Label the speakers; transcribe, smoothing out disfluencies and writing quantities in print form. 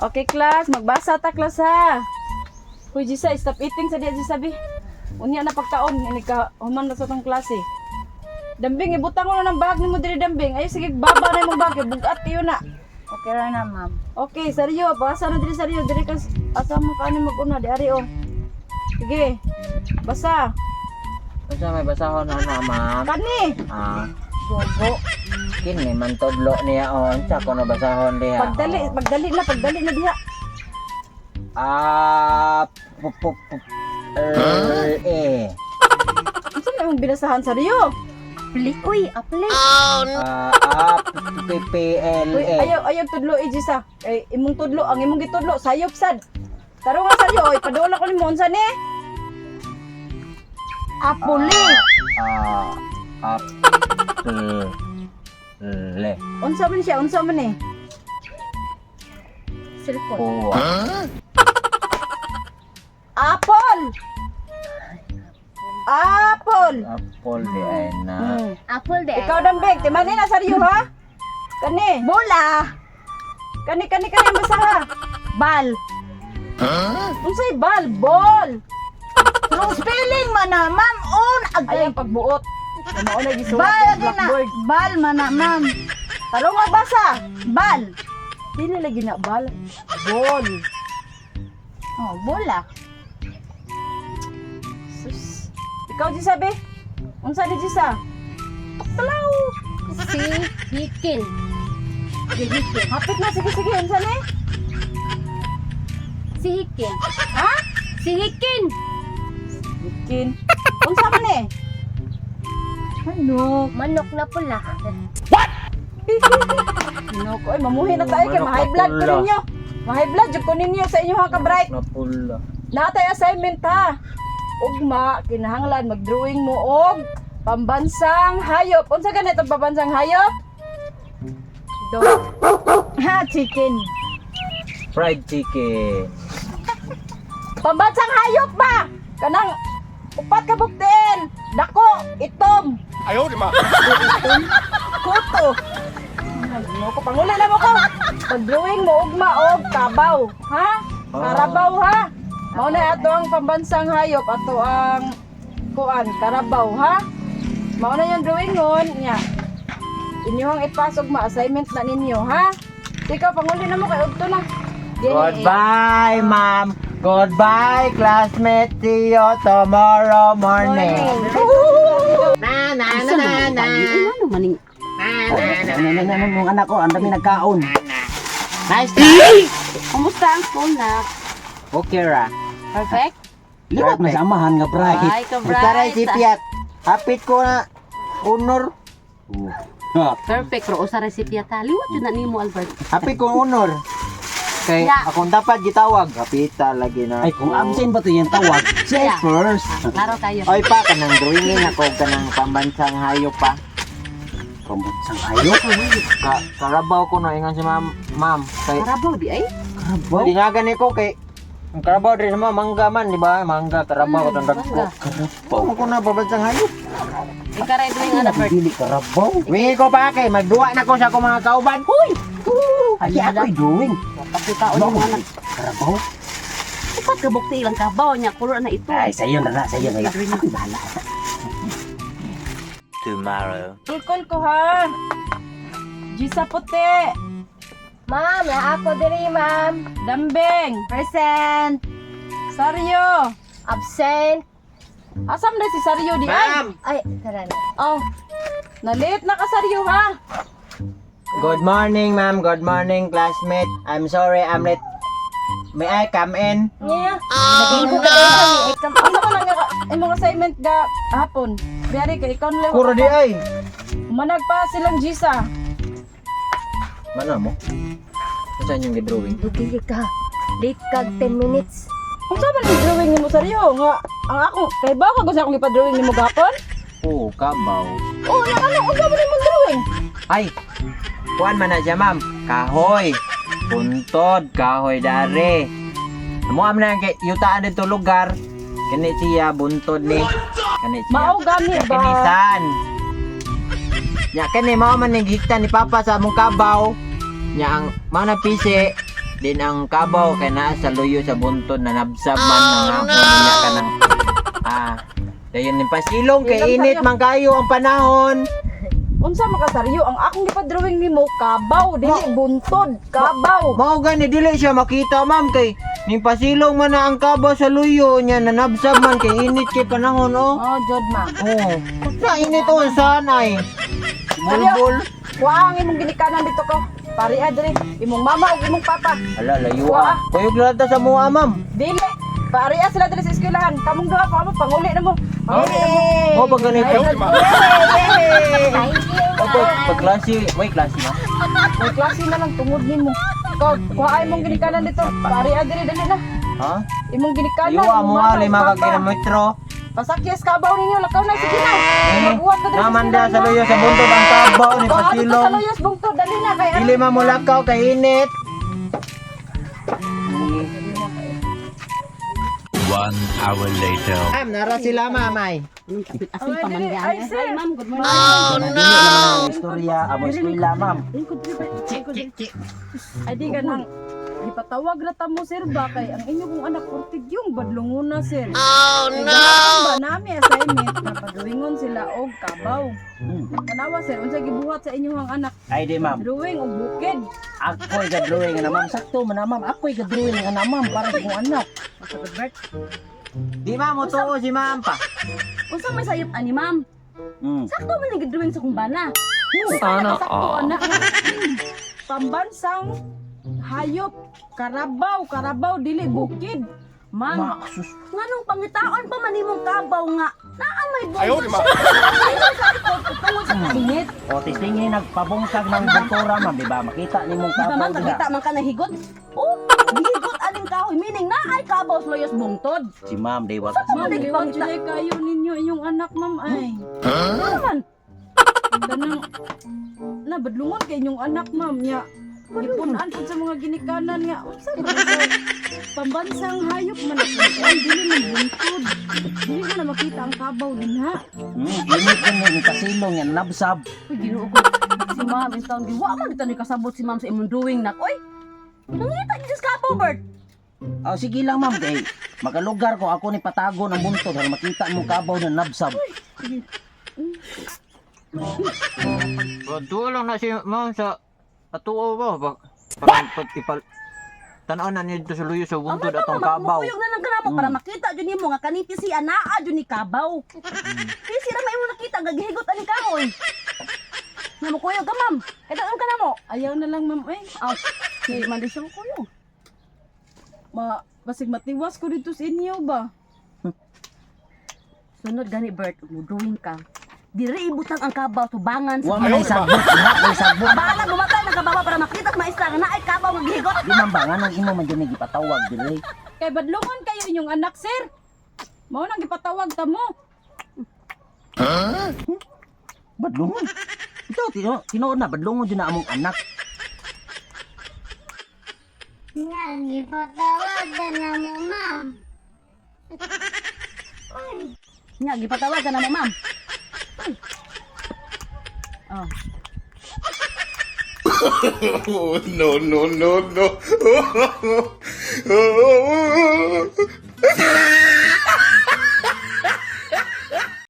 Speaker 1: Okay, class. Magbasa ta, class, ha. Hoy, Jisa, stop eating sa diya, Jisabi. Unya na pagkaon. Ini ka, human na sa tong klase. Dambing, ibutang mo na ng bag ni mo diri, Dambing. Ay, sige, baba na yung bag. Bugat kayo na.
Speaker 2: Okay ra na, ma'am.
Speaker 1: Okay, Saryo. Basa na diri, Saryo. Diri ka, asa mo ka ni mag-una. Di, ari, oh. Sige. Basa.
Speaker 3: Basta may basahon na ma'am.
Speaker 1: Kani.
Speaker 2: Bobo.
Speaker 3: Kini man tudlo niya on sa kuno basahon diha.
Speaker 1: Pagdali na diha.
Speaker 3: Pup pup pup.
Speaker 1: Unsa na imong binasahan, Saryo?
Speaker 2: Plik, uy, aplik.
Speaker 3: PPL.
Speaker 1: Uy, ayaw tudlo, Jisa. Ay, imong tudlo, ang imong gitudlo, sayop sad. Taro nga, Saryo. Oy, paduol ako nimo unsa ni? Apuli.
Speaker 3: Le.
Speaker 1: Unsa man siya? Unsa man eh?
Speaker 2: Cellphone.
Speaker 1: Apple! Apple!
Speaker 3: Apple di ay na.
Speaker 2: Apple de.
Speaker 1: Ikaw, Dambig, timani na, Saryo, ha? Kani.
Speaker 2: Bola.
Speaker 1: Kani, basa ha?
Speaker 2: Bal.
Speaker 1: Unsay bal? Ball!
Speaker 2: Wrong spelling man na, ma'am. On
Speaker 1: Ay,
Speaker 2: agay.
Speaker 1: ang pagbuot. Ano na gisulat
Speaker 2: Bal
Speaker 1: sa
Speaker 2: lagi na.
Speaker 1: blackboard.
Speaker 2: Bal man na, ma'am.
Speaker 1: Taro nga, basa!
Speaker 2: Bal.
Speaker 1: Dili lagi na bal. Ball.
Speaker 2: Oh, bola.
Speaker 1: Sus. Ikaw, Jisabi? Unsa ni Jisa? Talaw!
Speaker 2: Si Hikin. Si Hikin.
Speaker 1: Hapit na, sige, unsa ni?
Speaker 2: Si Hikin.
Speaker 1: Ha?
Speaker 2: Si Hikin.
Speaker 1: Bikin. Unsa man eh? Ano?
Speaker 2: Manok na pula.
Speaker 1: Ano ko? Ay, mamuhi na tayo kay
Speaker 3: Manok
Speaker 1: ma-high
Speaker 3: na
Speaker 1: blood ko
Speaker 3: pula.
Speaker 1: ninyo. Ma-high blood jud ko ninyo sa inyo ha ka-bright.
Speaker 3: Na pula.
Speaker 1: Natay assignment ha. Ugma, kinahanglan mag-drawing mo og pambansang hayop. Unsa ganito pambansang hayop? Dog. Ha, chicken.
Speaker 3: Fried chicken.
Speaker 1: Pambansang hayop ba? Kanang upat ka buktin. Dako, itom.
Speaker 4: Ayaw, di ma.
Speaker 1: Kuto. Ay, mo ko panguli na mo ko. Pag-drawing mo ugma og kabaw, ha? Karabaw ha. Mao na ato ang pambansang hayop, ato ang kuan, karabaw ha. Mao na yung drawing ngon nya. Inyong ipasok ma assignment na ninyo ha. Ikaw panguli na mo kay udto na. Dili,
Speaker 3: Goodbye, ma'am. Goodbye, classmate. See you tomorrow morning. Na na na na na.
Speaker 2: Ano maning?
Speaker 3: Na mga anak ko, ang dami nagkaon. Nice.
Speaker 2: Kumusta ang school na?
Speaker 3: Okay ra.
Speaker 2: Perfect?
Speaker 3: Liwat masamahan nga bray.
Speaker 2: Ay, ka-bright.
Speaker 3: Taray si Piat. Hapit ko na honor.
Speaker 2: Perfect. Pero usa recipe ta. Liwat yun na nimo, Albert.
Speaker 3: Hapit ko honor. Kay
Speaker 2: Yeah.
Speaker 3: akong dapat gitawag. Hapita lagi na.
Speaker 5: Ay, kung absent ba to yung tawag? Siya
Speaker 2: Yeah.
Speaker 5: first.
Speaker 2: Klaro tayo.
Speaker 3: Oy pa, kanang drawingin ako kanang pambansang hayop pa.
Speaker 5: Pambansang ayok.
Speaker 3: Karabaw ko na ingan si ma'am. Kay
Speaker 2: Karabaw di ay?
Speaker 5: Karabaw.
Speaker 3: di nga gani ko kay ang karabaw din naman mangga man, di ba? Mangga, karabaw, mm, dagko.
Speaker 2: mangga.
Speaker 3: Karabaw ko na pambansang hayop.
Speaker 2: Ikaray doing ano, Albert?
Speaker 5: Dili karabaw.
Speaker 3: Wingi ko pa kay magduwa na ko sa akong mga kauban. Huy!
Speaker 5: Ay, ako'y drawing.
Speaker 2: Kapita o yung anak.
Speaker 5: Karabaw.
Speaker 2: Upat ka bukti ilang kabaw niya. Kulo na ito.
Speaker 5: Ay, sa'yo na. Ako'y bahala.
Speaker 4: Tomorrow.
Speaker 1: Kulkul ko ha. Jisa puti.
Speaker 2: Ma'am, na ako diri, ma'am.
Speaker 1: Dambing.
Speaker 2: Present.
Speaker 1: Saryo.
Speaker 2: Absent.
Speaker 1: Asam na si Saryo di ay?
Speaker 3: Ma'am!
Speaker 2: Ay, tara na.
Speaker 1: Oh. Nalit na ka Saryo ha.
Speaker 3: Good morning, ma'am. Good morning, classmate. I'm sorry, I'm late. May I come in?
Speaker 2: Niya.
Speaker 1: Oh,
Speaker 2: Naging ko kayo kami. Ikam.
Speaker 1: Asa ko lang imong assignment ga hapon. Biyari ka ikaw nila.
Speaker 3: Kuro di ay.
Speaker 1: Manag pa silang Jisa.
Speaker 3: Mana mo? Saan yung drawing?
Speaker 2: Dugili ka. Late kag 10 minutes.
Speaker 1: Kung saan man yung drawing nimo Saryo nga ang ako kay ba ko gusto akong ipa-drawing nimo gapon?
Speaker 3: Oo, kabaw.
Speaker 1: Oh, na ano kung saan man imong drawing?
Speaker 3: Ay! Kuan man na siya, ma'am. Kahoy. Puntod. Kahoy dare. Amo am na kay yutaan dito lugar. Kani siya buntod ni. Kani siya.
Speaker 1: Mao gani ba?
Speaker 3: Kanisan. Nya kani mao man ning hikta ni papa sa among kabaw. Nya ang mga pisi Din ang kabaw kay naa sa luyo sa buntod na nabsab man nga niya ka ng dayon ni pasilong kay init man kayo ang panahon.
Speaker 1: Unsa makasaryo ang akong gipa-drawing nimo kabaw dili buntod, kabaw.
Speaker 3: Mao gani dili siya makita ma'am kay ning pasilong man na ang kabaw sa luyo niya na nabsab man kay init kay panahon oh.
Speaker 1: Oh, jud ma'am.
Speaker 3: Oh, sa init oh sanay. Bulbul.
Speaker 1: Wa ang imong ginikanan dito ko. Pari adre, imong mama ug imong papa.
Speaker 3: Ala layo ah. Kuyog lata sa mua ma'am.
Speaker 1: Dili. Pari sila diri sa eskwelahan. Kamong duha pa mo panguli na mo. Panguli na mo.
Speaker 3: Oh, pag ganito.
Speaker 1: Thank you.
Speaker 3: Pagklase, may klase na.
Speaker 1: May klase na lang tungod nimo. Ikaw, kuha ay imong ginikanan dito. Pari adre dali na.
Speaker 3: Ha?
Speaker 1: Imong ginikanan.
Speaker 3: Iyo
Speaker 1: imong
Speaker 3: mo
Speaker 1: mama,
Speaker 3: ali
Speaker 1: imong
Speaker 3: mga
Speaker 1: papa.
Speaker 3: kilometro.
Speaker 1: Pasakyas kabaw ninyo, lakaw na sige na. Magbuhat ka diri
Speaker 3: Namanda sa luyo sa buntod ang kabaw ni
Speaker 1: Kuha dito sa
Speaker 3: pasilong.
Speaker 1: luyos bungtod dali na kay
Speaker 3: Dili mamulakaw kay init.
Speaker 4: 1 hour later.
Speaker 3: Ma'am, nara sila mamay.
Speaker 2: Asin pa man
Speaker 1: Ay,
Speaker 2: yan.
Speaker 1: ay, sir.
Speaker 2: Ay, ma'am, good morning.
Speaker 5: Dili naman ang istorya amo eskwela ma'am.
Speaker 1: Ay di ka nang ipatawag na tamo sir ba kay ang inyo kong anak kurtig yung badlunguna sir. Oh no! Ba nami assignment na padrawingon sila og kabaw. Kanawa sir unsa gibuhat sa inyong anak?
Speaker 5: Ay di ma'am.
Speaker 1: Drawing og bukid.
Speaker 5: Ako'y ga-drawing nga na ma'am. Sakto man na ma'am. Ako'y ga-drawing nga na ma'am para sa kong anak.
Speaker 3: Di ma'am, utuo si ma'am pa.
Speaker 2: Unsa may sayop ani, ma'am? Sakto man ni drawing sa kumbana.
Speaker 1: Sana sakto anak. Pambansang hayop, karabaw dili bukid.
Speaker 2: Ma'am,
Speaker 5: Sus.
Speaker 2: nganong pangitaon pa man nimong kabaw nga? Naa may bukod.
Speaker 6: Ayaw, di ma.
Speaker 2: Tungod sa kainit.
Speaker 5: O tisingin nagpabungsag ng buntura ma'am. Diba? Makita ni mong
Speaker 2: Di ba
Speaker 5: kabaw
Speaker 2: man
Speaker 5: diha.
Speaker 2: kakita man ka nahigot? Oh, gihigot aning kahoy. Meaning na ay kabaw sa loyos bungtod.
Speaker 5: Si ma'am, di wa
Speaker 1: Ma'am, i-congratulate kayo ninyo inyong anak ma'am ay.
Speaker 2: Ano naman?
Speaker 1: Ganang nabadlungon kay inyong anak ma'am nya. Gipunan pud sa mga ginikanan nga unsa ba ito? Pambansang hayop man ay dili man buntod. Dili man na makita ang kabaw dinha.
Speaker 5: Init din yung kasilong yan. Nabsab.
Speaker 2: Uy, ginoo ko. Si ma'am, in taon, wa man dito ni kasabot si ma'am sa imong drawing nak. Uy, nangita niyo sa kabaw, Bert.
Speaker 5: O sige lang ma'am. Kay magalugar ko ako ni patago ng buntod. Para makita mong kabaw na nabsab.
Speaker 3: Tuo lang na si ma'am sa atuo ba? Parang pagtipal. Tanaw na niyo dito sa luyo sa buntod atong kabaw.
Speaker 2: Mukuyog na lang kanamo para makita jud nimo nga kaniti si anaa jud ni kabaw. Kasi ra may mo nakita gagihigot ani kahoy. Nga mukuyog ka, ma'am. Ito ka namo.
Speaker 1: Ayaw na lang ma'am ay.
Speaker 2: Di man di siya mukuyog.
Speaker 1: Basig matiwas ko dito sa inyo ba?
Speaker 2: Sunod gani Bert, mo drawing ka. Diri ibutang ang kabaw tubangan
Speaker 5: Wa
Speaker 2: sa
Speaker 5: man ay sagbot. Lahat may sagbot.
Speaker 2: Bala gumatay ng kabaw para makita sa maestra nga naay kabaw nga gihigot.
Speaker 5: Di ma'am ba? Nga nang imo man dyan ipatawag dili.
Speaker 1: Kay badlungon kayo inyong anak sir. Mao nang gipatawag ta mo.
Speaker 5: Badlungon. Ito, tinuod na. Badlungon dyan na among anak.
Speaker 7: Nga, ipatawagan na mo, ma'am.
Speaker 2: Nya gipatawag ka na mo, ma'am. Oh.
Speaker 6: Oh, no, no, no, no.